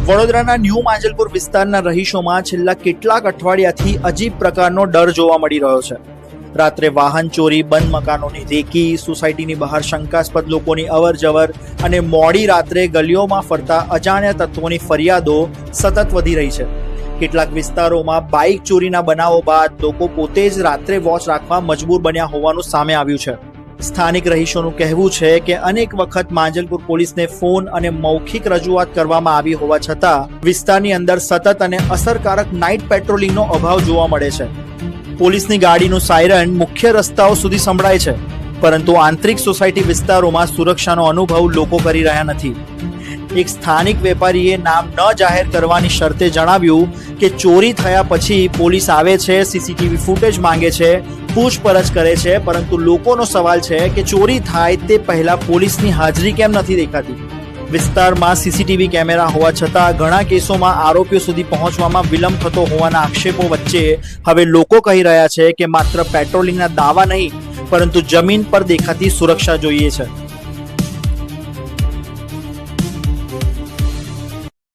વડોદરાના ન્યૂ માંજલપુર વિસ્તારના રહીશોમાં છેલ્લા કેટલાક અઠવાડિયાથી અજીબ પ્રકારનો ડર જોવા મળી રહ્યો છે. રાત્રે વાહન ચોરી, બંધ મકાનોની રેકી, સોસાયટીની બહાર શંકાસ્પદ લોકોની અવરજવર અને મોડી રાત્રે ગલીઓમાં ફરતા અજાણ્યા તત્વોની ફરિયાદો સતત વધી રહી છે. કેટલાક વિસ્તારોમાં બાઇક ચોરીના બનાવો બાદ લોકો પોતે જ રાત્રે વોચ રાખવા મજબૂર બન્યા હોવાનું સામે આવ્યું છે. સ્થાનિક રહીશોનું કહેવું છે કે અનેક વખત માંજલપુર પોલીસને ફોન અને મૌખિક રજૂઆત કરવામાં આવી હોવા છતાં વિસ્તારની અંદર સતત અને અસરકારક નાઇટ પેટ્રોલિંગનો અભાવ જોવા મળે છે. પોલીસની ગાડીનું સાયરન મુખ્ય રસ્તાઓ સુધી સંભળાય છે, પરંતુ આંતરિક સોસાયટી વિસ્તારોમાં સુરક્ષાનો અનુભવ લોકો કરી રહ્યા નથી. એક સ્થાનિક વેપારીએ નામ ન જાહેર કરવાની શરતે જણાવ્યું કે ચોરી થયા પછી પોલીસ આવે છે, સીસીટીવી ફૂટેજ માંગે છે, પૂછપરછ કરે છે, પરંતુ લોકોનો સવાલ છે કે ચોરી થાય તે પહેલા પોલીસની હાજરી કેમ નથી દેખાતી. વિસ્તારમાં સીસીટીવી કેમેરા હોવા છતાં ઘણા કેસોમાં આરોપીઓ સુધી પહોંચવામાં વિલંબ થતો હોવાના આક્ષેપો વચ્ચે હવે લોકો કહી રહ્યા છે કે માત્ર પેટ્રોલિંગના દાવા નહીં, પરંતુ જમીન પર દેખાતી સુરક્ષા જોઈએ છે.